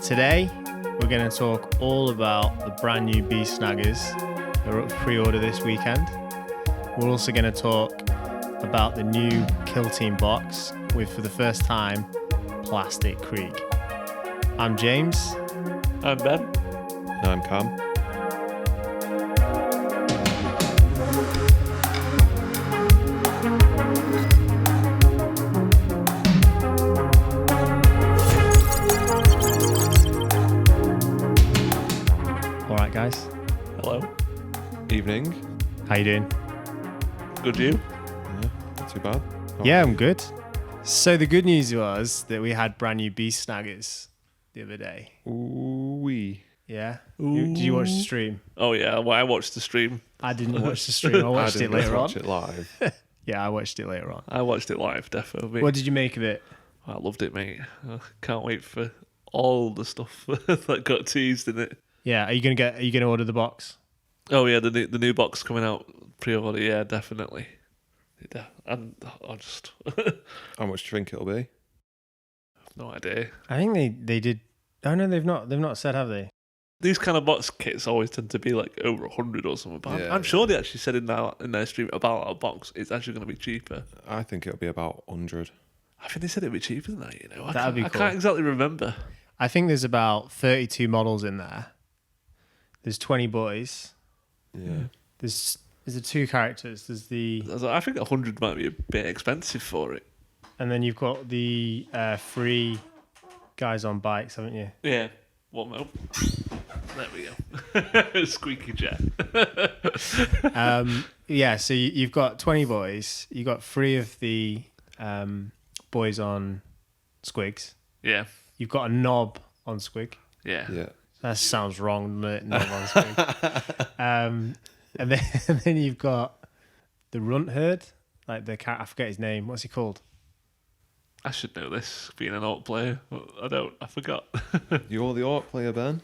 today we're going to talk all about the brand new Beast Snaggers that are up for pre-order this weekend. We're also going to talk about the new Kill Team box with, for the first time, plastic Krieg. I'm James. I'm Ben. And I'm Cam. All right, guys. Hello. Evening. How you doing? Good, you? Yeah, not too bad. Yeah, I'm good. So the good news was that we had brand new Beast Snaggers the other day. Ooh-wee. Yeah? Did you watch the stream? Oh, yeah. Well, I watched the stream. I didn't watch the stream. I watched it later on. Watch it live. Yeah, I watched it later on. I watched it live, definitely. What did you make of it? I loved it, mate. I can't wait for all the stuff that got teased in it. Yeah, are you gonna order the box? Oh, yeah, the new box coming out pre-order. Yeah, definitely. Yeah, and I just How much do you think it'll be? no idea. I think they did. Oh no, they've not said, have they? These kind of box kits always tend to be like over 100 or something. But Yeah, I'm sure they actually said in their stream about our box, it's actually going to be cheaper. I think it'll be about 100. I think they said it'd be cheaper than that. You know, That'd be I cool. can't exactly remember. I think there's about 32 models in there. There's 20 boys. Yeah. There's the two characters. There's the I think 100 might be a bit expensive for it. and then you've got the three guys on bikes, haven't you? Yeah. One more. There we go. Squeaky chair. Yeah. So you've got 20 boys. You've got three of the boys on squigs. Yeah. You've got a knob on squig. Yeah. Yeah. That sounds wrong, doesn't it? Knob on squig. And then you've got the runt herd, like the cat. I forget his name. What's he called? I should know this, being an Ork player. I forgot. You're the Ork player, Ben?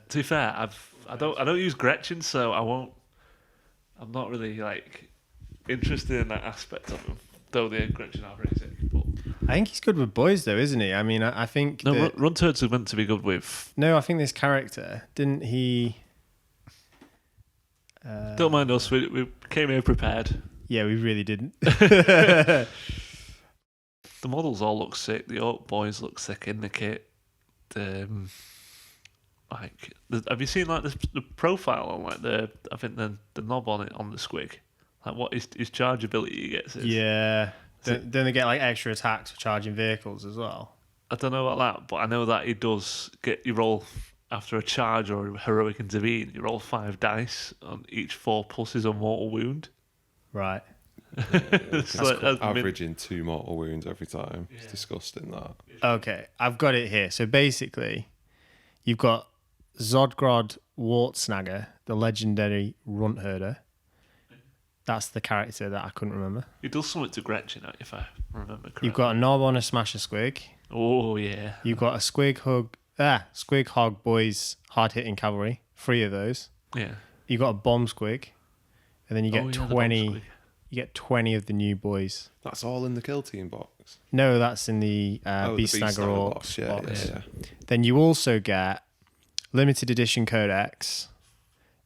To be fair, I don't use Gretchen, so I won't. I'm not really like interested in that aspect of him. Though the Gretchen are very sick, but I think he's good with boys, though, isn't he? I mean, I think no, that, Runt herds are meant to be good with. no, I think this character didn't he? Don't mind us. We came here prepared. Yeah, we really didn't. The models all look sick. The Ork boys look sick in the kit. Have you seen like the profile on like the knob on it on the squig? Like what his charge ability he gets is? Yeah. Don't they get like extra attacks for charging vehicles as well? I don't know about that, but I know that he does get you roll after a charge or a heroic intervene. You roll 5 dice on each 4 pluses on mortal wound. Right. It's like, averaging 2 mortal wounds every time. It's disgusting, that. Okay, I've got it here. So basically, you've got Zodgrod Snagga, the legendary runt herder. That's the character that I couldn't remember. He does something to Gretchen, if I remember correctly. You've got a knob on a smasher squig. Oh yeah. You've got a squig hog boys hard hitting cavalry. 3 of those. Yeah. You've got a bomb squig, and then you get the bomb 20. squig. You get 20 of the new boys. That's all in the Kill Team box. No, that's in the The Beast Snagga Orks box. Yeah, box. yeah. Then you also get limited edition codex,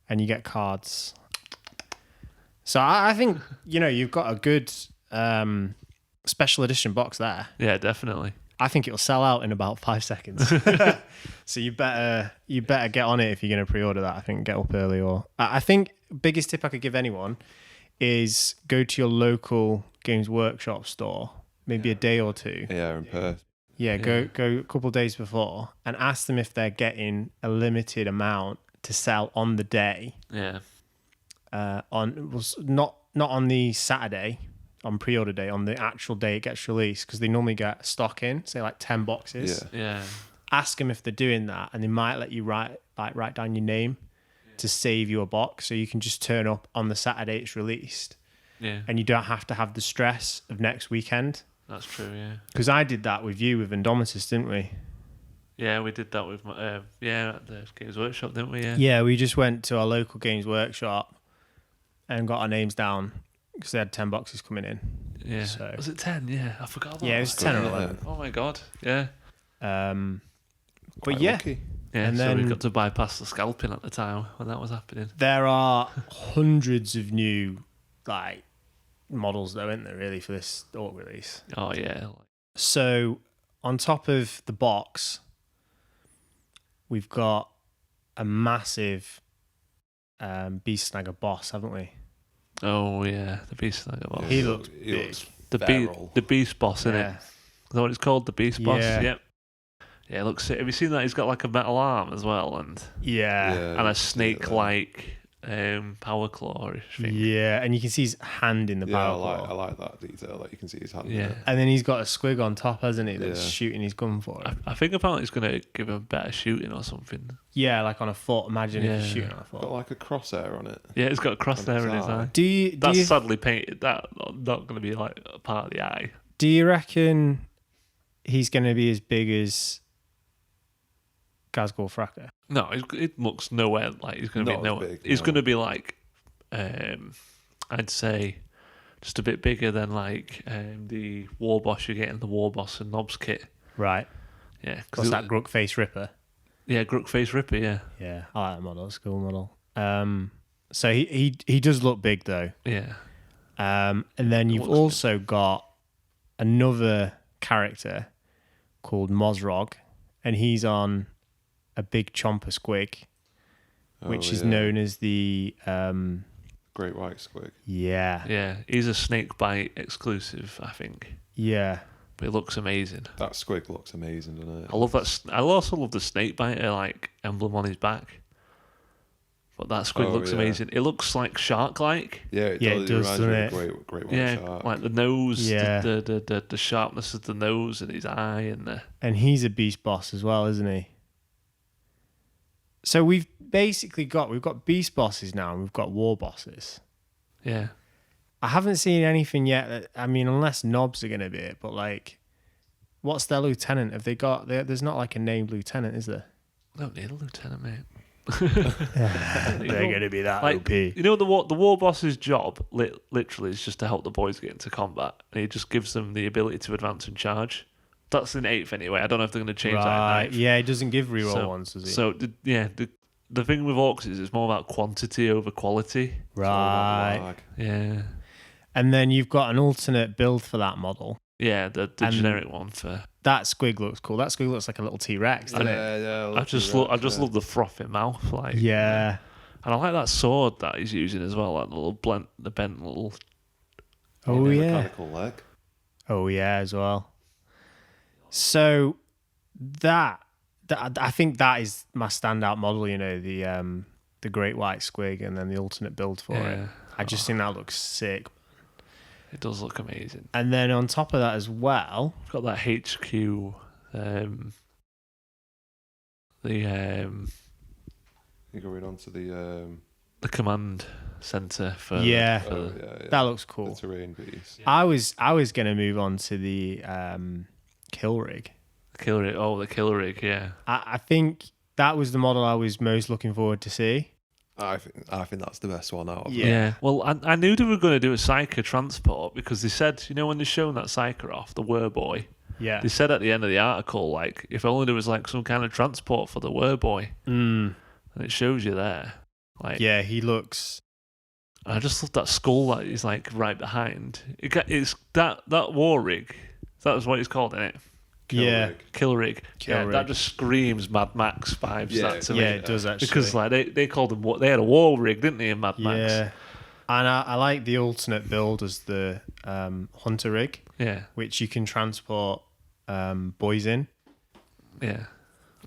and you get cards. So I think you've got a good special edition box there. Yeah, definitely. I think it'll sell out in about 5 seconds. So you better get on it if you're going to pre-order that. I think get up early. Or I think biggest tip I could give anyone is go to your local Games Workshop store, maybe a day or two. Yeah, in Perth. Yeah, go a couple of days before and ask them if they're getting a limited amount to sell on the day. Yeah. Not on the Saturday, on pre-order day, on the actual day it gets released, because they normally get stock in, say like 10 boxes. Yeah. Yeah. Ask them if they're doing that, and they might let you write down your name to save you a box, so you can just turn up on the Saturday it's released, Yeah. and you don't have to have the stress of next weekend. That's true, yeah. Because I did that with you with Indomitus, didn't we? Yeah, we did that with my, at the Games Workshop, didn't we? Yeah. Yeah, we just went to our local Games Workshop and got our names down because they had 10 boxes coming in. Yeah. So- Was it 10? Yeah, I forgot about Yeah, it was 10 or Yeah. 11. Oh my god. Yeah. But Quite yeah, lucky. Yeah, And so we then- got to bypass the scalping at the time when that was happening. there are hundreds of new like models though, isn't there, really, for this Ork release? Oh yeah, So on top of the box, we've got a massive Beast Snagga boss, haven't we? oh yeah, the Beast Snagga Box. He looks He big. looks The feral. Beast Boss, innit? Yeah. Is that what it's called? The Beast Boss? Yeah. Yep. Yeah, it looks sick. Have you seen that? He's got like a metal arm as well and Yeah. Yeah, and you a can see it there. snake-like power claw-ish thing. Yeah, and you can see his hand in the Yeah, power I claw. like that detail. Like you can see his hand. Yeah. And then he's got a squig on top, hasn't he? That's Yeah. shooting his gun for him. I think apparently it's going to give him better shooting or something. Yeah, like on a foot. Imagine if Yeah. he's shooting on a Got foot. like a crosshair on it. Yeah, it's got a crosshair in his eye. Do That's you sadly painted. That's not going to be like a part of the eye. do you reckon he's going to be as big as Gazgul Fracker? No, it looks nowhere like he's going to Not be as nowhere. big, He's no. going to be like, I'd say, just a bit bigger than like the War Boss you get in the War Boss and Knobs kit. Right. Yeah, What's that, Gruk Face Ripper? Yeah, Grook Face Ripper. Yeah, Yeah, I like that model. It's a cool model. So he does look big though. yeah. And then you've looks also got another character called Mozrog, and he's on a big chomper squig, which is known as the Great White Squig. yeah. Yeah, he's a snake bite exclusive, I think. Yeah. But it looks amazing. That squig looks amazing, doesn't it? I love that. I also love the snake biter like emblem on his back. But that squig looks yeah. amazing. It looks like shark-like. Yeah, Yeah, it it does. does, Reminds me doesn't of a great white Yeah, shark. like the nose, Yeah. the sharpness of the nose and his eye and the And he's a beast boss as well, isn't he? So we've got beast bosses now, and we've got war bosses. yeah. I haven't seen anything yet. I mean, unless Knobs are going to be it, but like, what's their lieutenant? Have they got? There's not like a named lieutenant, is there? Don't need a lieutenant, mate. They're going to be that Like, OP. you know, the war boss's job literally is just to help the boys get into combat, and he just gives them the ability to advance and charge. That's in 8th anyway. I don't know if they're going to change that Right? in 9th. Yeah, he doesn't give reroll ones, does he? So the thing with Orks is it's more about quantity over quality. Right. Lag. Yeah, And then you've got an alternate build for that model. yeah, the And- generic one for. That squig looks cool. That squig looks like a little T-Rex, doesn't it? Yeah, I just love the frothy mouth, like Yeah. and I like that sword that he's using as well, like the bent little. Oh yeah. Mechanical leg. Oh yeah, as well. So that I think that is my standout model. You know, the Great White Squig, and then the alternate build for it. Yeah. I just think that looks sick. It does look amazing. And then on top of that as well, I've got that HQ, You're going on to the command center for Yeah. for that looks the cool. terrain piece. I was going to move on to the kill rig. the kill rig. Oh, the kill rig, yeah. I think that was the model I was most looking forward to see. I think that's the best one out of Yeah. Yeah. Well, I knew they were going to do a Psyker transport because they said, you know, when they're showing that Psyker off, the Werboy, Yeah. they said at the end of the article, like, if only there was like some kind of transport for the Werboy, Mm. and it shows you there. Like, Yeah, he looks. I just love that skull that is like right behind. It's that war rig. That was what it's called, isn't it? Yeah. rig. Kill rig. Kill yeah, rig. that just screams Mad Max vibes. Yeah, that to Yeah, me. it does actually. Because like they called them what they had a war rig, didn't they, in Mad Max? Yeah. And I like the alternate build as the hunter rig, Yeah. which you can transport boys in. Yeah.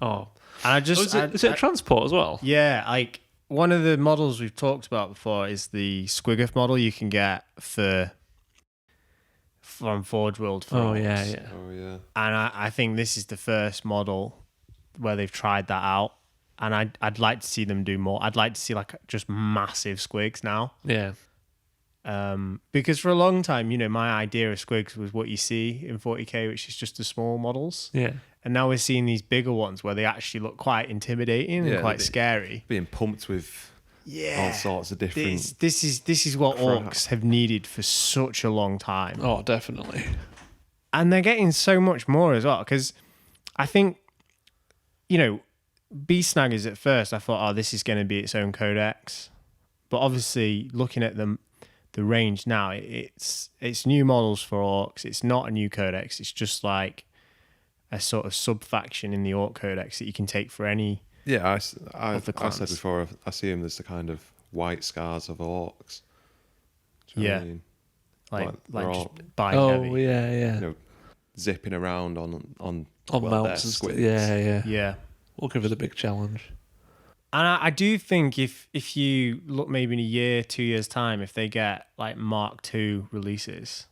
Oh. And I just is it a transport as well? yeah, like one of the models we've talked about before is the Squiggeth model you can get from Forge World. For Oh orcs. yeah, yeah. Oh yeah. And I think this is the first model where they've tried that out. And I'd like to see them do more. I'd like to see like just massive squigs now. Yeah. Because for a long time, you know, my idea of squigs was what you see in 40k, which is just the small models. Yeah. And now we're seeing these bigger ones where they actually look quite intimidating Yeah, and quite they do. scary. Being pumped with Yeah. all sorts of different. This is what crap. orcs have needed for such a long time. Oh, definitely. And they're getting so much more as well, because I think you know, Beast Snaggers at first, I thought, oh, this is going to be its own codex. But obviously, looking at the range now, it's new models for orcs. It's not a new codex. It's just like a sort of sub-faction in the orc codex that you can take for any I of the said clans. before, I see them as the kind of white scars of orcs. Do you know what I mean? like they're just all, bite Oh heavy. yeah. you know, zipping around on On well, mounts they're and stuff. squids. Yeah. Yeah. Looking for the big challenge. And I do think if you look maybe in a year, 2 years' time, if they get like Mark II releases,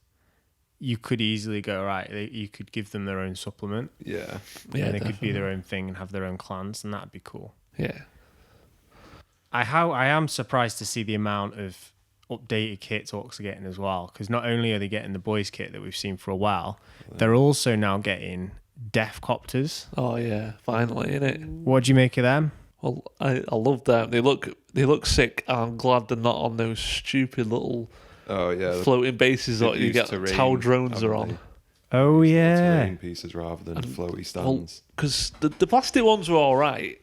you could easily go, right, you could give them their own supplement. Yeah. Yeah, and they could be their definitely. own thing and have their own clans, and that'd be cool. Yeah. I am surprised to see the amount of updated kits Orcs are getting as well, because not only are they getting the boys kit that we've seen for a while, they're also now getting Death Copters. Oh yeah. Finally, innit? What do you make of them? Well, I love them. They look sick. I'm glad they're not on those stupid little Oh yeah. floating bases that they've you used get terrain, Tau drones haven't are on. they? Oh yeah, Terrain pieces rather than floaty stands. Because the plastic ones were all right.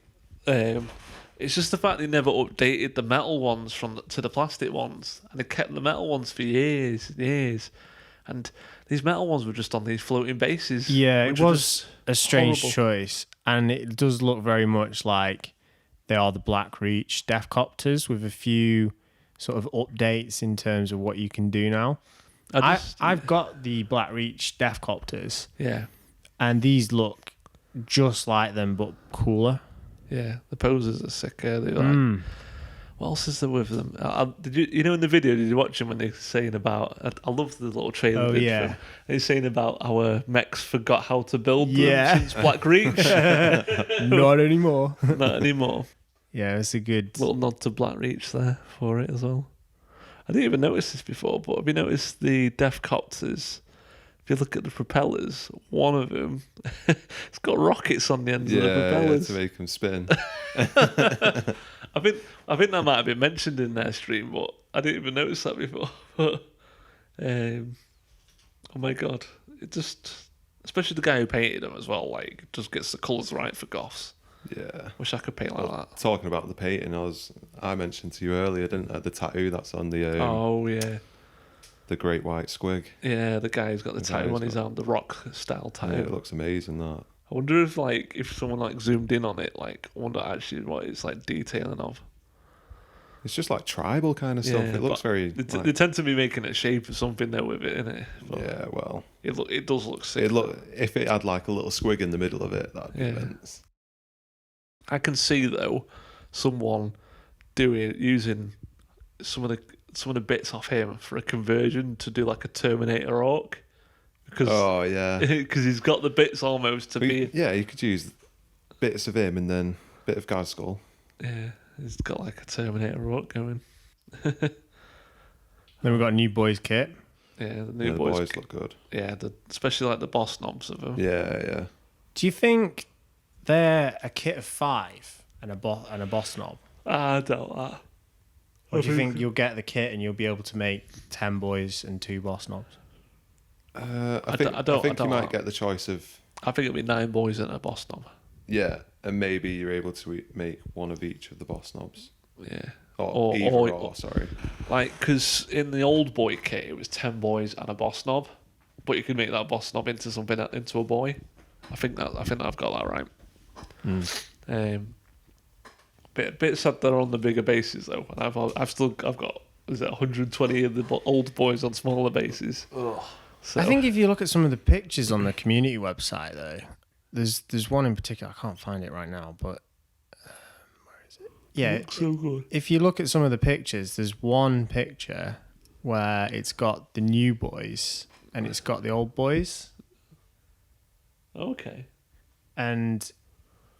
It's just the fact they never updated the metal ones to the plastic ones, and they kept the metal ones for years and years. And these metal ones were just on these floating bases. yeah. It which were was just a strange horrible. choice, and it does look very much like they are the Black Reach Death Copters with a few sort of updates in terms of what you can do now. I've got the Black Reach Death Copters, Yeah. and these look just like them but cooler. Yeah, the poses are sicker. They're like, what else is there with them? Did you know in the video? Did you watch them when they're saying about? I love the little trailer. Oh, vid yeah. for them. They're saying about our mechs forgot how to build Yeah. them since Black Reach. Not anymore. Not anymore. Yeah, it's a good. Little nod to Black Reach there for it as well. I didn't even notice this before, but have you noticed the Death Copters? If you look at the propellers, one of them, it's got rockets on the ends of the propellers. to make them spin. I think that might have been mentioned in their stream, but I didn't even notice that before. But, oh my god, it just, especially the guy who painted them as well, like just gets the colours right for goths. Yeah. Wish I could paint like that. Talking about the painting, I mentioned to you earlier, didn't I? The tattoo that's on the Oh yeah, the Great White Squig. yeah. The guy's got the The tattoo guy's on his got- arm, the rock style tattoo. Yeah, it looks amazing. That. I wonder if someone like zoomed in on it, like I wonder actually what it's like detailing of. It's just like tribal kind of stuff. Yeah, It looks but very. They tend to be making a shape of something there with it, innit? But Yeah, well, it does look sick. if it had like a little squig in the middle of it, that'd be Yeah. immense. I can see though someone using some of the bits off him for a conversion to do like a Terminator Ork because Oh yeah. he's got the bits almost to be Yeah, you could use bits of him and then a bit of Gazgul. yeah, he's got like a Terminator Ork going. Then we've got a new boys kit. Yeah, the new Yeah, the boys. boys look good. Yeah, especially like the boss knobs of them. Yeah. Do you think they're a kit of 5 and a boss knob? I doubt that. Or do you think you'll get the kit and you'll be able to make 10 boys and 2 boss knobs? I d- think I don't- you I don't might know. get the choice of I think it'll be 9 boys and a boss knob. and maybe you're able to make one of each of the boss knobs. Yeah. Or sorry. Like, because in the old boy kit, it was 10 boys and a boss knob, but you could make that boss knob into a boy. I think I've got that right. Bit sad they're on the bigger bases though, and I've got 120 of the old boys on smaller bases. So, I think if you look at some of the pictures on the community website, though, there's one in particular. I can't find it right now, but where is it? Yeah, looks so good. if you look at some of the pictures, there's one picture where it's got the new boys and it's got the old boys, Okay. and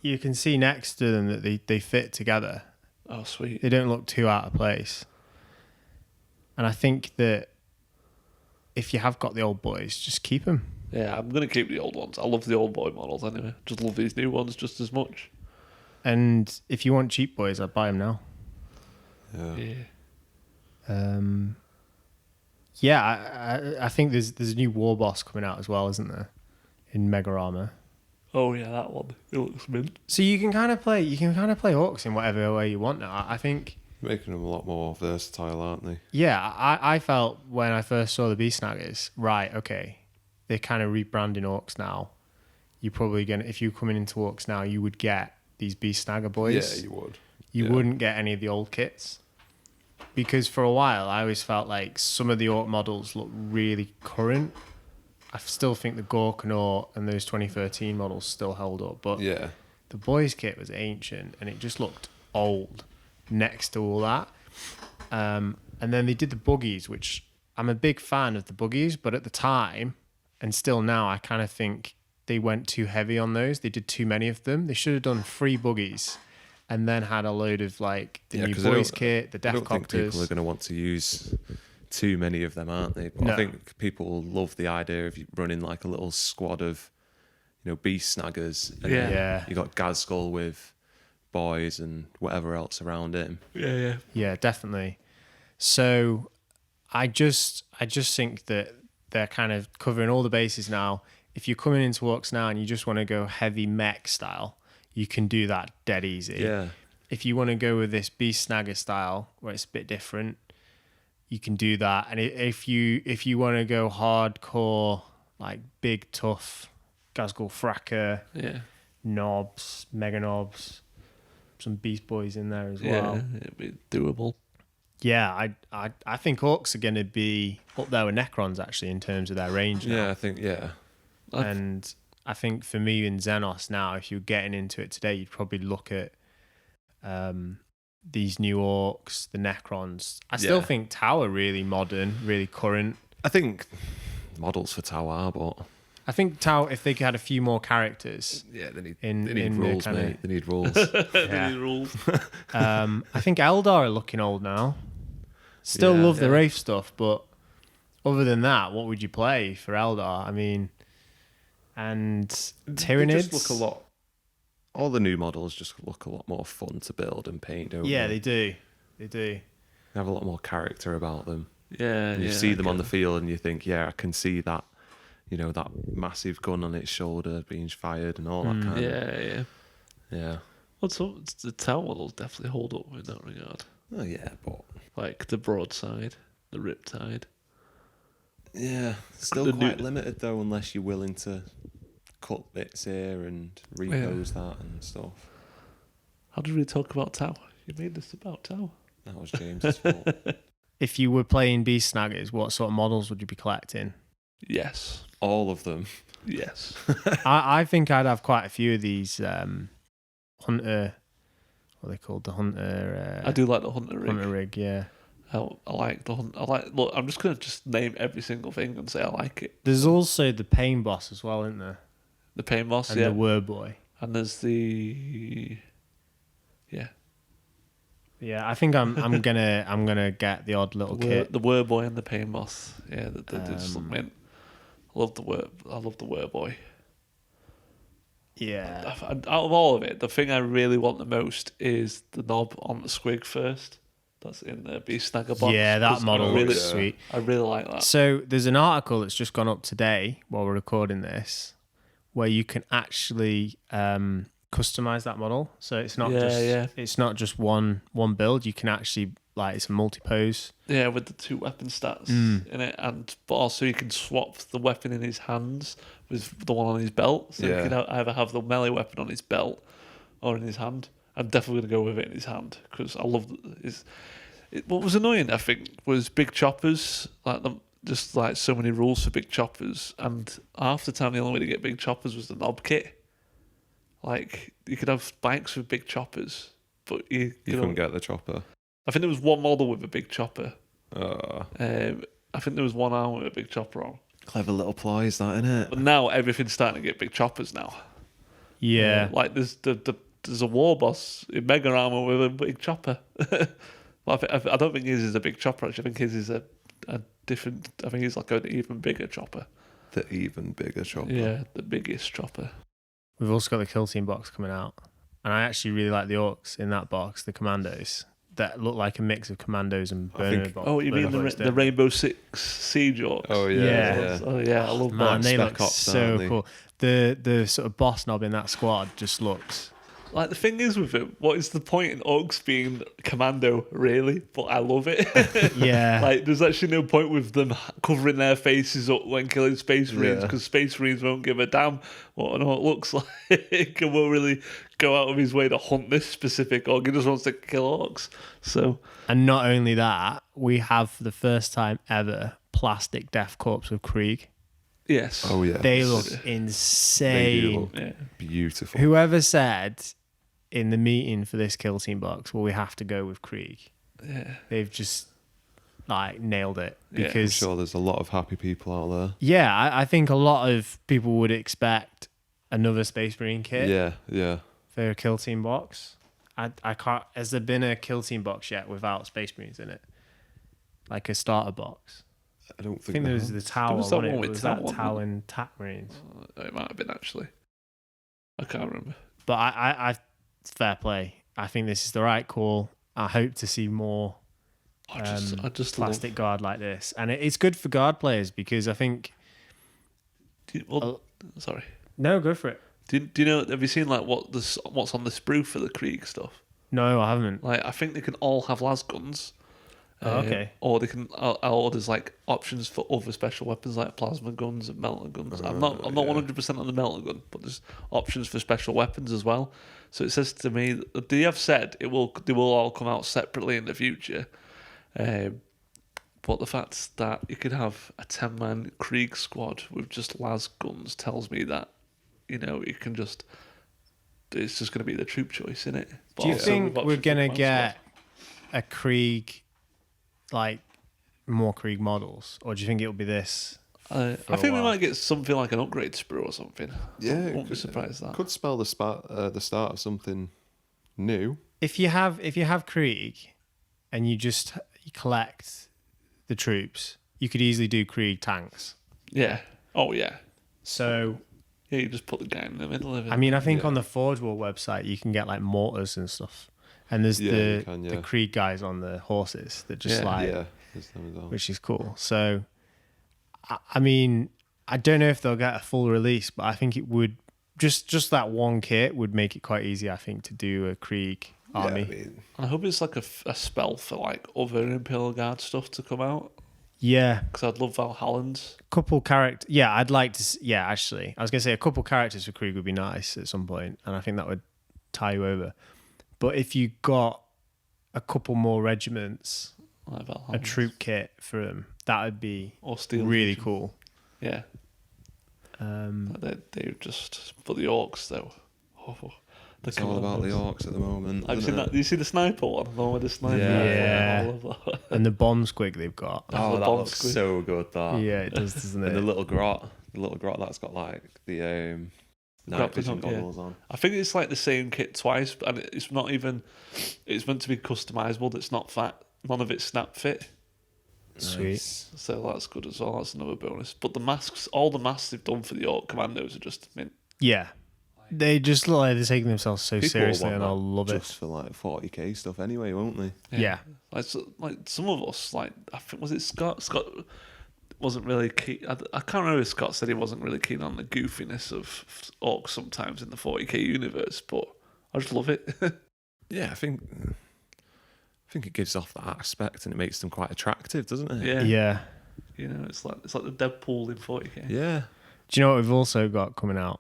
you can see next to them that they fit together. Oh, sweet. They don't look too out of place. And I think that if you have got the old boys, just keep them. Yeah, I'm gonna keep the old ones. I love the old boy models anyway. Just love these new ones just as much. And if you want cheap boys, I'd buy them now. Yeah. Yeah. I think there's a new war boss coming out as well, isn't there? In Mega Armor. Oh yeah, that one. It looks mint. So you can kind of play orcs in whatever way you want now. I think. Making them a lot more versatile, aren't they? Yeah, I felt when I first saw the Beast Snaggers, right, okay, they're kind of rebranding orcs now. You're probably going to, if you're coming into orcs now, you would get these Beast Snagga boys. Yeah, you would. You wouldn't get any of the old kits. Because for a while, I always felt like some of the orc models look really current. I still think the Gork and Ork and those 2013 models still held up. But the boys kit was ancient and it just looked old next to all that. And then they did the buggies, which I'm a big fan of the buggies, but at the time, and still now, I kind of think they went too heavy on those. They did too many of them. They should have done 3 buggies and then had a load of like the new boys kit, the Death Corps. I don't think people are going to want to use too many of them, aren't they? But I think people love the idea of you running like a little squad of, Beast Snaggers. And you got Gazgul with boys and whatever else around him. Yeah, definitely. So I just think that they're kind of covering all the bases now. If you're coming into orcs now and you just want to go heavy mech style, you can do that dead easy. Yeah. If you want to go with this Beast Snagga style where it's a bit different, you can do that. And if you want to go hardcore, like big tough Gazgul Fracker, knobs, mega knobs, some Beast Boys in there as well. Yeah, it'd be doable. Yeah, I think orcs are going to be up there with Necrons actually in terms of their range now. Yeah, I think And I think for me in Xenos now, if you're getting into it today, you'd probably look at these new orcs, the Necrons. I still think Tau are really modern, really current. I think models for Tau are, but I think Tau, if they had a few more characters, they need in rules, kinda, mate. They need rules. They need rules. I think Eldar are looking old now. Still love the Wraith stuff, but other than that, what would you play for Eldar? I mean, and Tyranids They just look a lot. All the new models just look a lot more fun to build and paint, don't they they? do. They have a lot more character about them. Yeah, And you see them on the field and you think, I can see that, that massive gun on its shoulder being fired and all that kind of. Yeah. Well, the Tau models definitely hold up in that regard. Oh yeah, but Like the broadside, the riptide. Yeah, still quite limited though, unless you're willing to cut bits here and repose that and stuff. How did we talk about Tau? You made this about Tau. That was James's fault. If you were playing Beast Snaggers, what sort of models would you be collecting? Yes. All of them. Yes. I think I'd have quite a few of these Hunter. What are they called? The Hunter. I do like the Hunter rig. Hunter rig, yeah. I like the Hunter. Look, I'm just going to just name every single thing and say I like it. There's also the Pain Boss as well, isn't there? The Pain Boss, and the Were Boy. And there's the... Yeah, I think I'm gonna get the odd little kit. The Were Boy and the Pain Boss. Yeah, they just look mint. I love the Were Boy. Yeah. Out of all of it, the thing I really want the most is the knob on the squig first. That's in the Beast Snagga Box. Yeah, that model looks sweet. I really like that. So there's an article that's just gone up today while we're recording this, where you can actually customize that model. So it's not it's not just one build. You can actually it's a multi-pose. Yeah, with the 2 weapon stats in it, but also you can swap the weapon in his hands with the one on his belt. So you can either have the melee weapon on his belt or in his hand. I'm definitely going to go with it in his hand because I love what was annoying, I think, was big choppers, just so many rules for big choppers, and half the time the only way to get big choppers was the knob kit. Like, you could have bikes with big choppers, but you couldn't get the chopper. I think there was one model with a big chopper. I think there was one arm with a big chopper on. Clever little ploys, that, innit? But now everything's starting to get big choppers now. Yeah. Like there's a war boss in mega armor with a big chopper. But I don't think his is a big chopper, actually. I think his is a different... I think he's like an even bigger chopper. The even bigger chopper. Yeah, the biggest chopper. We've also got the Kill Team box coming out. And I actually really like the orcs in that box, the commandos. that look like a mix of commandos and burner box. Oh, you mean the Rainbow Six Siege Orks? Oh yeah. Oh yeah, I love Man, that. they look Spec Ops, so aren't they? cool. The sort of boss knob in that squad just looks. Like, the thing is with it, what is the point in Orks being commando, really? But I love it. Yeah. Like, there's actually no point with them covering their faces up when killing Space Marines, Yeah. because Space Marines won't give a damn what an Ork looks like and won't really go out of his way to hunt this specific Ork. He just wants to kill Orks. So, And not only that, we have for the first time ever plastic Death Corps of Krieg. yes. Oh yeah. They look They do insane. look Yeah. beautiful. Whoever said in the meeting for this kill team box, well, we have to go with Krieg. Yeah. They've just like nailed it Yeah, I'm I'm because sure there's a lot of happy people out there. yeah, I think a lot of people would expect another Space Marine kit Yeah. for a kill team box. I can't. Has there been a kill team box yet without Space Marines in it, like a starter box? I don't I think, think there was there the Tau was one. that It one with was Tau that on, Tau wasn't and TAC Marines. It might have been, actually. I can't remember. But I fair play. I think this is the right call. I hope to see more I just plastic guard like this, and it's good for guard players because I think. Sorry. No, go for it. Do you know? Have you seen like what's on the sprue for the Krieg stuff? No, I haven't. Like, I think they can all have las guns. Oh, okay. Or they can, or there's like options for other special weapons like plasma guns and melter guns. I'm not 100% on the melter gun, but there's options for special weapons as well. So it says to me that they have said they will all come out separately in the future. But the fact that you could have a 10-man Krieg squad with just las guns tells me that, you can just, it's just going to be the troop choice, in it. Do you think we're gonna get a Krieg, like more Krieg models, or do you think it'll be this? I think we might get something like an upgrade sprue or something. Yeah, I won't be surprised at that. Could spell the start of something new. If you have Krieg, and you collect the troops, you could easily do Krieg tanks. Yeah. Oh yeah. So Yeah, you just put the guy in the middle of it. I mean, I think Yeah. on the Forge World website you can get like mortars and stuff, and there's the Krieg guys on the horses that just there's them as well. which is cool. So I mean, I don't know if they'll get a full release, but I think it would just that one kit would make it quite easy, I think, to do a Krieg army. Yeah, I mean, I hope it's like a spell for like other Imperial Guard stuff to come out, Yeah, because I'd love Valhallans. couple characters. Yeah, I'd like to. Yeah, actually, I was gonna say a couple characters for Krieg would be nice at some point, and I think that would tie you over. But if you got a couple more regiments, Like a Valhallans. troop kit for them, that would be Or Steel really Legion. cool. Yeah. They just, but the Orks though. Oh, it's all about the Orks at the moment. Have you isn't seen it? that? Do you see the sniper one? The one with the sniper. Yeah. I love that. And the bomb squig they've got. Oh, the that bomb looks squid. so good. That Yeah, it does, doesn't and the it? little grot that's got like the night Grappling vision hook, yeah. goggles on. I think it's like the same kit twice, and it's not even. It's meant to be customizable. It's not fat. None of it's snap fit. Sweet. So that's good as well. That's another bonus. But the masks, all the masks they've done for the Ork Commandos are just mint. Yeah, they just look like they're taking themselves so People seriously, want and I that love it. just for like 40k stuff anyway, won't they? Yeah. Like some of us, like I think was it Scott? Scott wasn't really keen. I can't remember if Scott said he wasn't really keen on the goofiness of Orcs sometimes in the 40k universe, but I just love it. Yeah, I think it gives off that aspect and it makes them quite attractive, doesn't it? Yeah. Yeah. You know, it's like the Deadpool in 40k. Yeah. Do you know what we've also got coming out?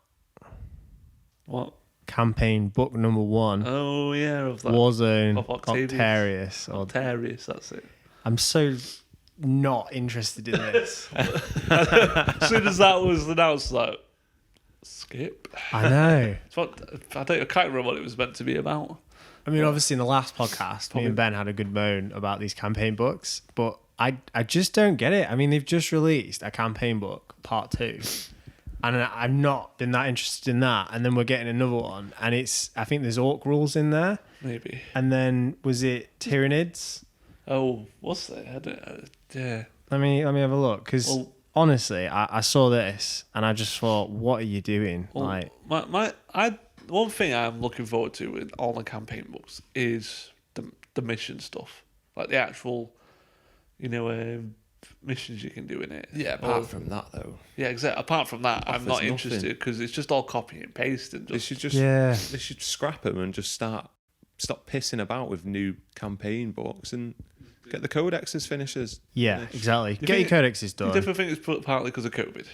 What? Campaign book number 1. Oh yeah, of that. Warzone of Octavius. Octarius. Octarius, that's it. I'm so not interested in this. As soon as that was announced, like skip. I know. It's what, I can't remember what it was meant to be about. I mean, obviously in the last podcast, me and Ben had a good moan about these campaign books, but I just don't get it. I mean, they've just released a campaign book, part 2, and I've not been that interested in that. And then we're getting another one, and I think there's orc rules in there. Maybe. And then was it Tyranids? Oh, what's that? I don't, yeah. Let me have a look, because Well, honestly, I saw this and I just thought, what are you doing? well, Like, one thing I'm looking forward to in all the campaign books is the mission stuff, like the actual, missions you can do in it. Yeah, apart from that though. Yeah, exactly. Apart from that, I'm not interested because it's just all copy and paste and just. They should scrap them and just stop pissing about with new campaign books and get the codexes finishers. Yeah, exactly. Get your codexes done. You definitely think it's partly because of COVID?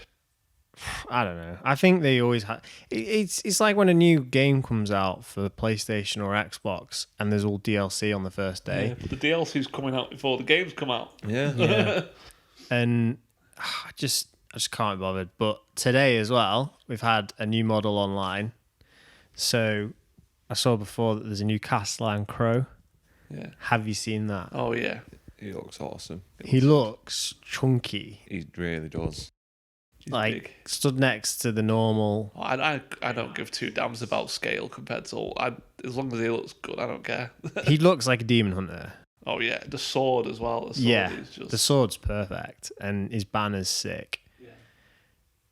I don't know. I think they always have. It's like when a new game comes out for PlayStation or Xbox, and there's all DLC on the first day. Yeah, but the DLC's coming out before the games come out. Yeah. And I just can't be bothered. But today as well, we've had a new model online. So I saw before that there's a new Castellan Crow. Yeah. Have you seen that? Oh yeah. He looks awesome. He looks chunky. He really does. He's like big. Stood next to the normal. I don't give two damns about scale compared to as long as he looks good, I don't care. He looks like a demon hunter. Oh yeah, the sword as well. The sword's perfect, and his banner's sick. Yeah.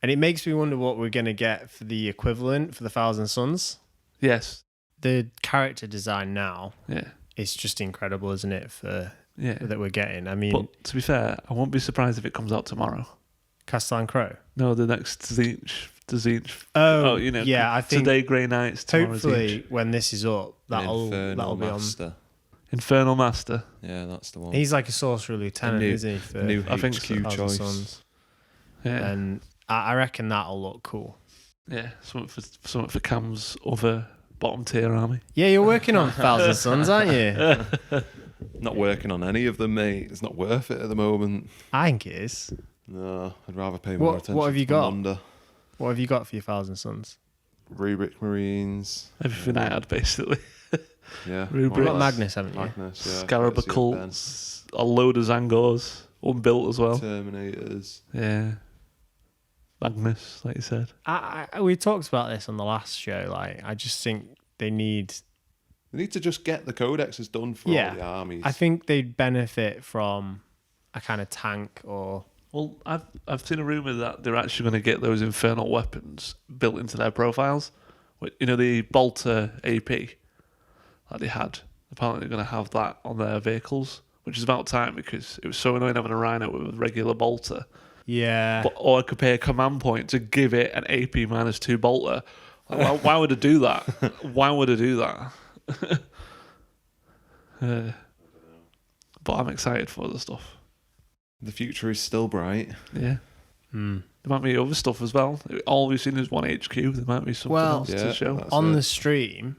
And it makes me wonder what we're gonna get for the equivalent for the Thousand Sons. Yes. The character design now. Yeah. It's just incredible, isn't it? That we're getting. I mean, but to be fair, I won't be surprised if it comes out tomorrow. Castellan Crow. No, the next Zinch. Oh, yeah. I think today Grey Knights. Hopefully, when this is up, that'll be Master. on. Infernal Master. Yeah, that's the one. He's like a sorcerer lieutenant, isn't he? New I think HQ choice. Sons. Yeah, and I reckon that'll look cool. Yeah, something for Cam's other bottom tier army. Yeah, you're working on Thousand Sons, aren't you? Not working on any of them, mate. It's not worth it at the moment. I think it is. No, I'd rather pay more attention. What have you to got? Commander. What have you got for your Thousand Sons? Rubric Marines. Everything I had, basically. Yeah. Rubric. You've got Magnus, haven't you? Magnus, yeah. Scarab Occults. A load of Zangors. Unbuilt as well. Terminators. Yeah. Magnus, like you said. We talked about this on the last show. Like, I just think they need to just get the codexes done for all the armies. I think they'd benefit from a kind of tank or. Well, I've seen a rumor that they're actually going to get those infernal weapons built into their profiles. The Bolter AP that they had. Apparently, they're going to have that on their vehicles, which is about time because it was so annoying having a Rhino with a regular Bolter. Yeah. Or I could pay a command point to give it an AP -2 Bolter. Why would I do that? Why would I do that? But I'm excited for the stuff. The future is still bright. Yeah. There might be other stuff as well. All we've seen is one HQ. There might be something else to show. On the stream,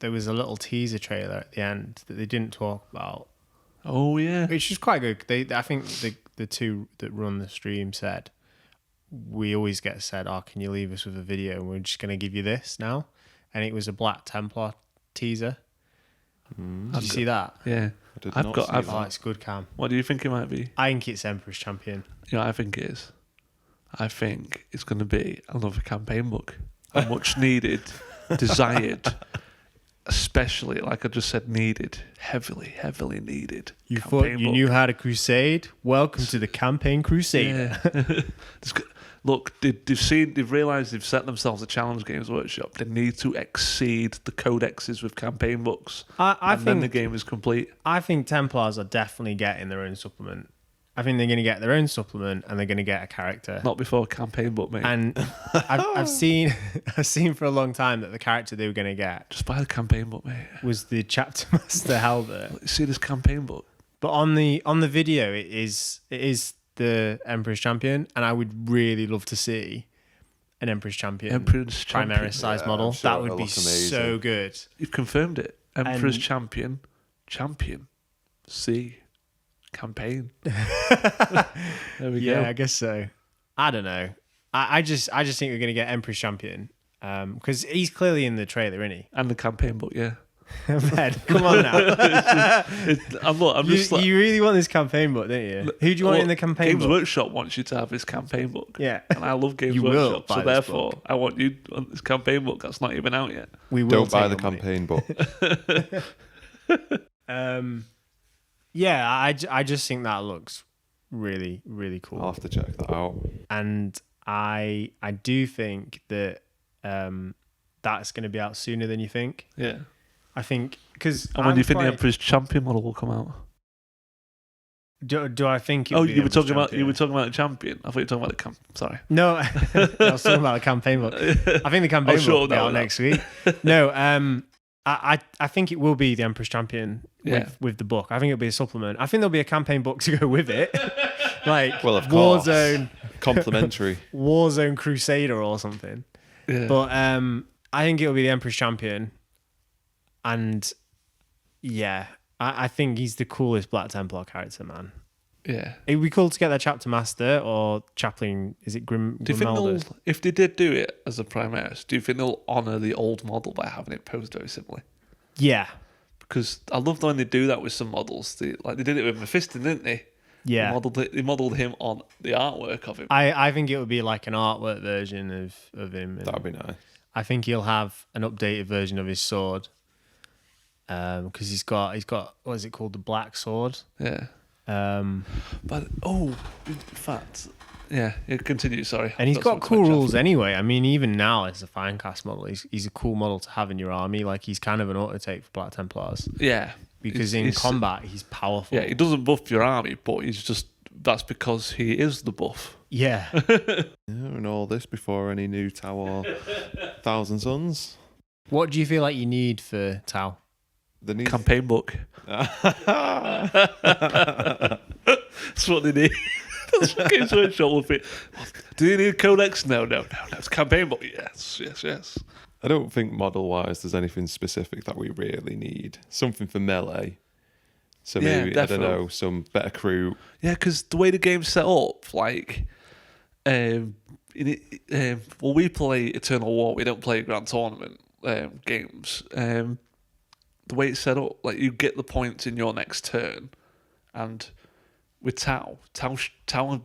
there was a little teaser trailer at the end that they didn't talk about. Oh, yeah. Which is quite good. I think the two that run the stream said, we always get said, can you leave us with a video? And we're just going to give you this now. And it was a Black Templar teaser. Did you see that? Yeah. It's good, Cam. What do you think it might be? I think it's Emperor's Champion. Yeah, I think it is. I think it's going to be another campaign book. A much needed, desired, especially, like I just said, needed, heavily needed. You thought you knew how to crusade? Welcome to the Campaign Crusade. Yeah. Look, they've realised they've set themselves a challenge, Games Workshop. They need to exceed the codexes with campaign books. I think then the game is complete. I think Templars are definitely getting their own supplement. I think they're going to get their own supplement and they're going to get a character. Not before a campaign book, mate. And I've seen for a long time that the character they were going to get just buy the campaign book, mate. Was the Chapter Master Helmet. You see this campaign book, but on the video it is the Emperor's Champion, and I would really love to see an Emperor's Champion Primaris size model. Sure that would be so good. You've confirmed it. Emperor's Champion, C. Campaign. There we go. Yeah, I guess so. I don't know. I just think we're going to get Emperor's Champion because he's clearly in the trailer, isn't he? And the campaign book, yeah. Ben, come on now. You really want this campaign book, don't you? Who do you want in the campaign Games book? Workshop wants you to have this campaign book. Yeah. And I love Games Workshop, so therefore I want you on this campaign book that's not even out yet. We will Don't buy the campaign book. Yeah, I just think that looks really, really cool. I'll have to check that out. And I do think that that's going to be out sooner than you think. Yeah. I think because. And when do you think the Emperor's Champion model will come out? Do I think? You were talking about the champion. I thought you were talking about the Sorry. No, I was talking about the campaign book. I think the campaign book will be out next week. No, I think it will be the Emperor's Champion with the book. I think it'll be a supplement. I think there'll be a campaign book to go with it, like Warzone complimentary, Warzone Crusader or something. Yeah. But I think it'll be the Emperor's Champion, and I think he's the coolest Black Templar character, man. Yeah. It'd be cool to get their chapter master or chaplain. Is it Grim? Do you think if they did do it as a Primaris, do you think they'll honour the old model by having it posed very similarly? Yeah. Because I love when they do that with some models. They did it with Mephiston, didn't they? Yeah. They modelled him on the artwork of him. I think it would be like an artwork version of him. That'd be nice. I think he'll have an updated version of his sword. Because he's got what is it called, the Black Sword? Yeah. But in fact, continue. Sorry. And he's got cool rules anyway. I mean, even now as a Finecast model, he's a cool model to have in your army. Like he's kind of an auto take for Black Templars. Yeah. Because in combat he's powerful. Yeah, he doesn't buff your army, but that's because he is the buff. Yeah. And all this before any new Tau or Thousand Suns. What do you feel like you need for Tau? The campaign book. That's what they need. That's fucking so short with it. Do you need codex? No. It's campaign book. Yes. I don't think model-wise there's anything specific that we really need. Something for melee. So maybe, definitely. I don't know, some better crew. Yeah, because the way the game's set up, like, we play Eternal War. We don't play Grand Tournament games. The way it's set up, like you get the points in your next turn, and with Tau,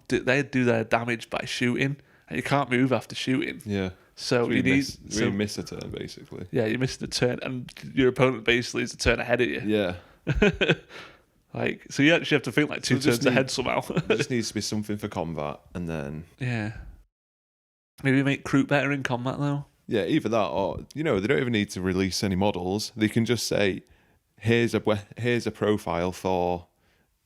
they do their damage by shooting, and you can't move after shooting. Yeah. So you miss a turn basically. Yeah, you miss the turn, and your opponent basically is a turn ahead of you. Yeah. So you actually have to think like two turns ahead somehow. There just needs to be something for combat, and then maybe make Kroot better in combat though. Yeah, either that or, they don't even need to release any models. They can just say, here's a profile for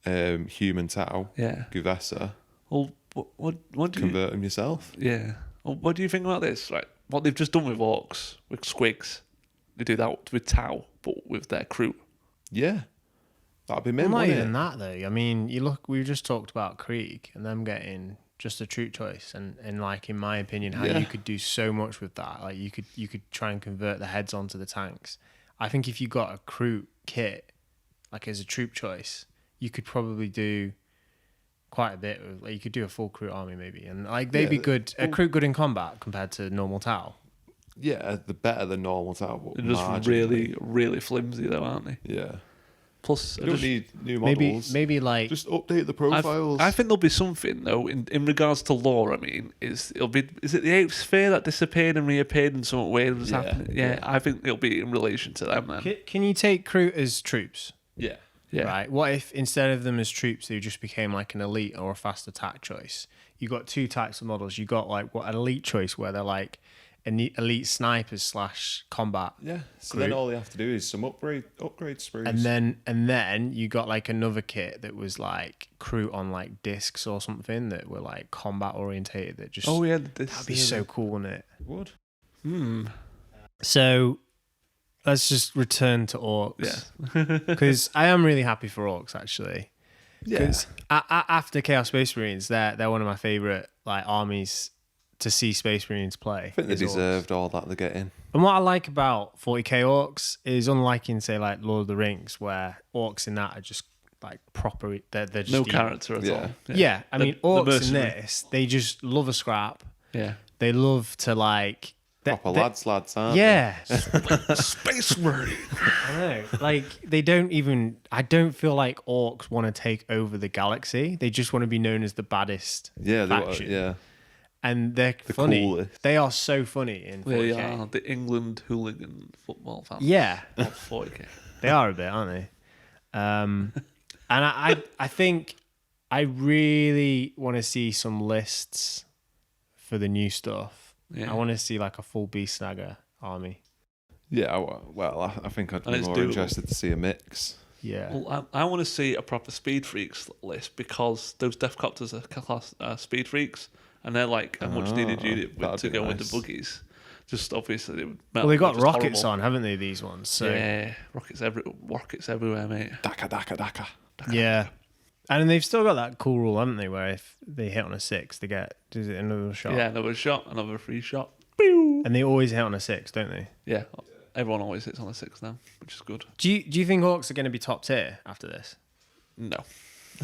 human Tau, Guvessa. Well, what do you... Convert them yourself. Yeah. Well, what do you think about this? Right, what they've just done with Orks, with Squigs, they do that with Tau, but with their Kroot. Yeah. That'd be mint, not even that, though. I mean, we just talked about Krieg and them getting... just a troop choice, and like in my opinion, how you could do so much with that. Like you could try and convert the heads onto the tanks. I think if you got a Kroot kit, like as a troop choice, you could probably do quite a bit. Like you could do a full Kroot army maybe, and like they'd be good. A Kroot good in combat compared to normal Tau. Yeah, the better than normal Tau. They're just really, really flimsy though, aren't they? Yeah. Plus, you don't need new models. Maybe like just update the profiles. I think there'll be something though in regards to lore. I mean, is it the 8th sphere that disappeared and reappeared and something weird was happening? Yeah, I think it'll be in relation to them then. Can you take Kroot as troops? Yeah. Right. What if instead of them as troops, they just became like an elite or a fast attack choice? You got two types of models. You got like an elite choice where they're like elite snipers / combat. Yeah. So then all they have to do is some upgrade sprues. And then you got like another kit that was like Kroot on like discs or something that were like combat orientated. That just that'd be so cool, wouldn't it? It would. So let's just return to Orks. Yeah. Because I am really happy for Orks actually. Yeah. Because after Chaos Space Marines, they're one of my favorite like armies to see Space Marines play. I think they deserved all that they're getting. And what I like about 40k Orks is unlike in say like Lord of the Rings, where Orks in that are just like proper. They're just no character at all. Yeah, I mean Orks in this, they just love a scrap. Yeah, they love to like proper lads, aren't they? Space Marine. I know. Like they don't even. I don't feel like Orks want to take over the galaxy. They just want to be known as the baddest. Yeah, and they're funny. Coolest. They are so funny in 40K. They are the England hooligan football fans. Yeah. Of 40K. They are a bit, aren't they? And I think I really want to see some lists for the new stuff. Yeah. I want to see like a full Beast Snagga army. Yeah, well, I think I'd be more interested to see a mix. Yeah. Well, I want to see a proper Speed Freaks list because those Death Copters are class Speed Freaks, and they're like a much needed unit to go with the buggies. Just obviously, well, they got rockets on, haven't they? These ones, so yeah, rockets everywhere, mate. Daka. Yeah, and they've still got that cool rule, haven't they? Where if they hit on a 6, they get another shot. Yeah, another shot, another free shot. Pew! And they always hit on a 6, don't they? Yeah, everyone always hits on a 6 now, which is good. Do you think Orks are going to be top tier after this? No,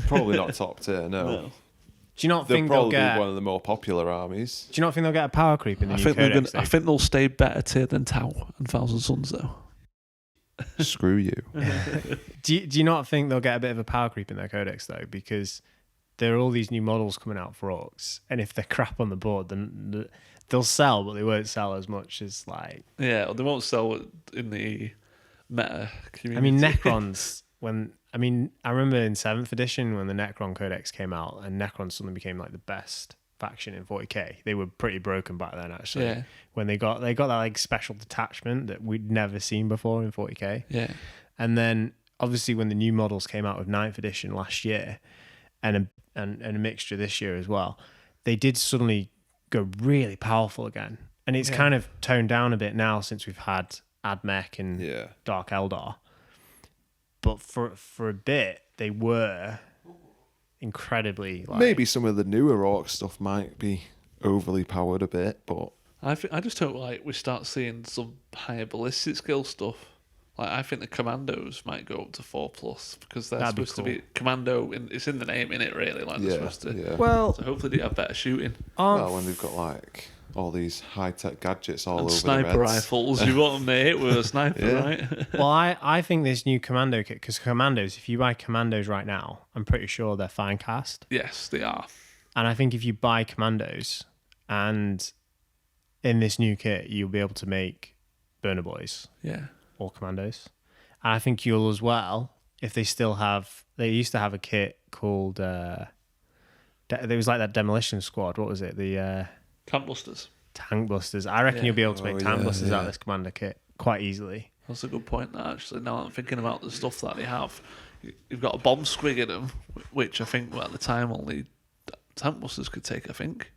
probably not top tier. No. Do you not They'll think probably they'll get be one of the more popular armies? Do you not think they'll get a power creep in the new codex? I think they'll stay better tier than Tau and Thousand Suns, though. Screw you. Do you not think they'll get a bit of a power creep in their codex though? Because there are all these new models coming out for Orks, and if they're crap on the board, then they'll sell, but they won't sell as much as like. Yeah, they won't sell in the meta community. I mean, Necrons. I remember in 7th edition when the Necron Codex came out, and Necron suddenly became like the best faction in 40k. They were pretty broken back then, actually. Yeah. When they got that like special detachment that we'd never seen before in 40k. Yeah. And then obviously when the new models came out with 9th edition last year, and a mixture this year as well, they did suddenly go really powerful again. And it's kind of toned down a bit now since we've had Admech and Dark Eldar. But for a bit, they were incredibly maybe some of the newer Orc stuff might be overly powered a bit, but I just hope we start seeing some higher ballistic skill stuff. Like I think the commandos might go up to 4+ because they're supposed to be commando. It's in the name, innit? Really, like they're supposed to. Yeah. Well, so hopefully they have better shooting. Well, when they've got like all these high-tech gadgets all and over sniper rifles. You want them to hit with a sniper, right? Well, I think this new commando kit, because commandos, if you buy commandos right now, I'm pretty sure they're fine cast. Yes, they are. And I think if you buy commandos and in this new kit, you'll be able to make burner boys. Yeah. Or commandos. And I think you'll as well, if they still have, they used to have a kit called, there was like that demolition squad. What was it? The Tank Busters. Tank Busters. I reckon you'll be able to make Tank Busters out of this commander kit quite easily. That's a good point, that, actually. Now I'm thinking about the stuff that they have. You've got a bomb squig in them, which I think at the time only Tank Busters could take, I think.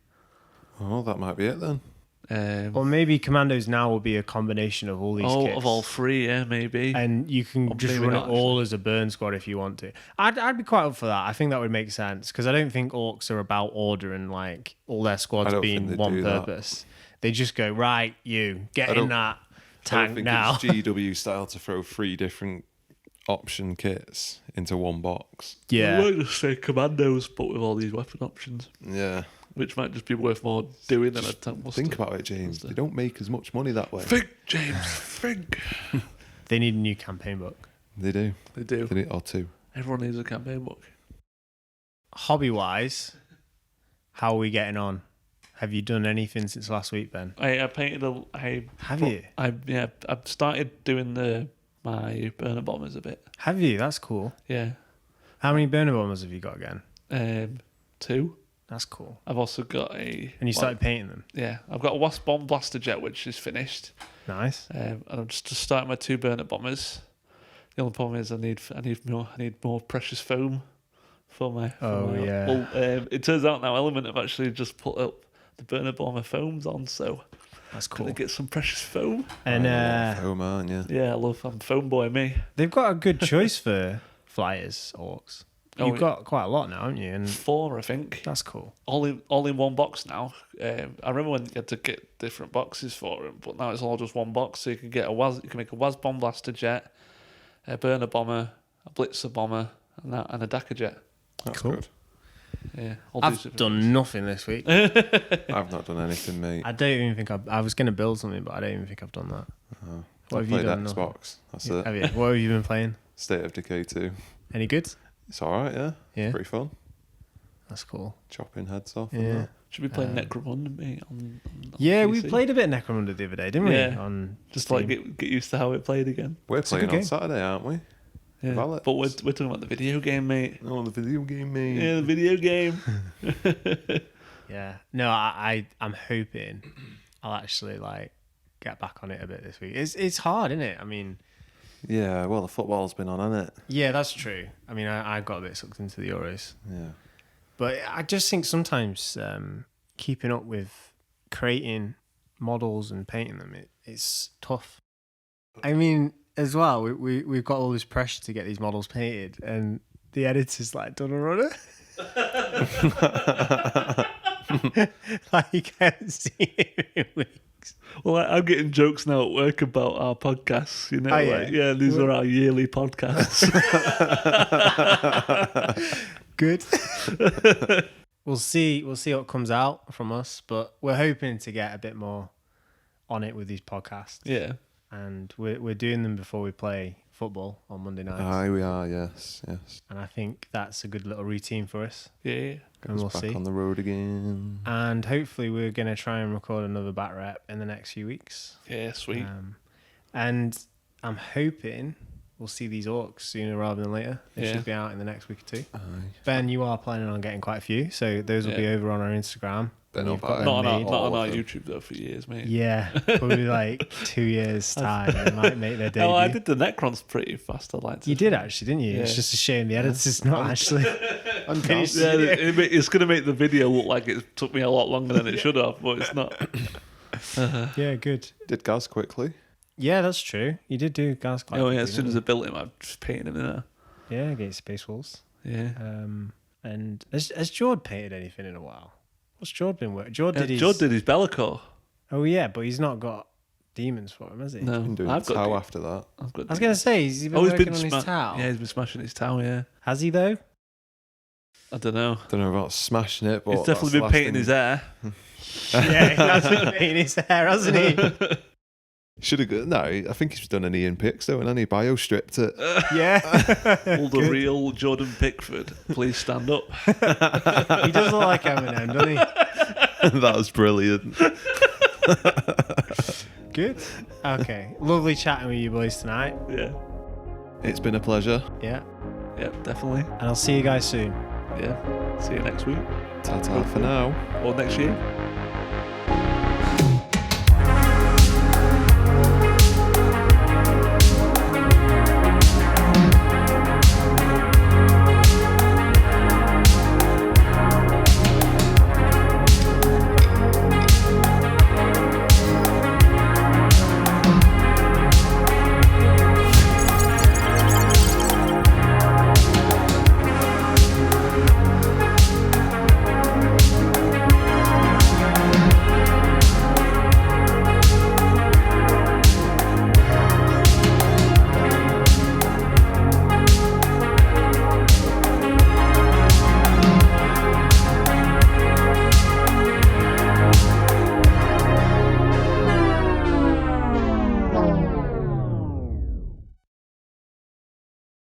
Oh, that might be it then. Or maybe commandos now will be a combination of all these kits. Of all three, yeah, maybe. And you can just run it all as a burn squad if you want to. I'd be quite up for that. I think that would make sense because I don't think Orcs are about order and like all their squads being one purpose. They just go, right, you get in that tank now. I don't think it's GW style to throw 3 different option kits into one box. Yeah. I might just say commandos, but with all these weapon options. Yeah. Which might just be worth more doing than a tank buster. Think about it, James. They don't make as much money that way. Think, James. Think. They need a new campaign book. They do. They do. They need, or 2. Everyone needs a campaign book. Hobby-wise, how are we getting on? Have you done anything since last week, Ben? I painted Have you? I've started doing my burner bombers a bit. Have you? That's cool. Yeah. How many burner bombers have you got again? 2. That's cool. I've also got a... And you started painting them? Yeah. I've got a Wasp Bomb Blaster Jet, which is finished. Nice. And I'm just starting my 2 burner bombers. The only problem is I need more precious foam for my... yeah. Well, it turns out now Element have actually just put up the burner bomber foams on, so... That's cool. Gonna get some precious foam. And foam, aren't you? Yeah, I'm foam boy me. They've got a good choice for flyers, Orcs. You've got quite a lot now, haven't you? And 4, I think. That's cool. All in one box now. I remember when you had to get different boxes for them, but now it's all just one box. So you can get you can make a Was Bomb Blaster Jet, a Burner Bomber, a Blitzer Bomber, and a Dakka Jet. That's cool. Good. Yeah, I've done nothing this week. I've not done anything, mate. I don't even think I was going to build something, but I don't even think I've done that. What have you done? Xbox. That's it. Have you? What have you been playing? State of Decay 2. Any good? It's alright, yeah. Yeah. It's pretty fun. That's cool. Chopping heads off. Yeah. And that. Should we play Necromunda, mate? On we played a bit of Necromunda the other day, didn't we? Yeah. On just Steam. like get used to how it played again. We're playing on Saturday, aren't we? Yeah. Valid. But we're talking about the video game, mate. Oh, the video game, mate. Yeah, the video game. Yeah. No, I'm hoping I'll actually like get back on it a bit this week. It's hard, isn't it? I mean, yeah. Well, the football's been on, hasn't it? Yeah, that's true. I mean, I got a bit sucked into the Euros. Yeah. But I just think sometimes keeping up with creating models and painting them, it's tough. I mean, as well, we've got all this pressure to get these models painted, and the editor's like, done a runner. Like, you can't see it in weeks. Well, I'm getting jokes now at work about our podcasts, you know. Oh, yeah? These are our yearly podcasts. Good. We'll see what comes out from us, but we're hoping to get a bit more on it with these podcasts. Yeah. And we're doing them before we play football on Monday nights. Aye, we are, yes. And I think that's a good little routine for us. Yeah. Get us back on the road again. And hopefully we're going to try and record another bat rep in the next few weeks. Yeah, sweet. And I'm hoping we'll see these orcs sooner rather than later. They should be out in the next week or two. Aye. Ben, you are planning on getting quite a few, so those will be over on our Instagram. Not on our YouTube though for years, mate. Yeah, probably like 2 years time. They might make their debut. Oh, I did the Necrons pretty fast. I liked it. You did actually, didn't you? Yeah. It's just a shame the editor's not actually. It's going to make the video look like it took me a lot longer than it should have, but it's not. Yeah, good. Did Gaz quickly? Yeah, that's true. You did do Gas quite Oh yeah, quickly, as soon didn't as I built him, I just painted him in there. you? Yeah, against Space Wolves. Yeah. And has Jord painted anything in a while? What's Jord been working? Jord did his Bellicor. Oh yeah, but he's not got demons for him, has he? No, Been doing I've got Tau de- after that. I've got I was going to say, he's been working on his towel. Yeah, he's been smashing his towel. Yeah. Has he though? I don't know. Don't know about smashing it, but He's definitely been painting his hair. Yeah, he has been painting his hair, hasn't he? Should have got. No, I think he's done an Ian Pix though, and then he bio stripped it. Yeah. All the real Jordan Pickford, please stand up. He does look like Eminem, doesn't he? That was brilliant. Good. Okay. Lovely chatting with you boys tonight. Yeah. It's been a pleasure. Yeah. Yeah, definitely. And I'll see you guys soon. Yeah. See you next week. Ta-ta for now. Or next year.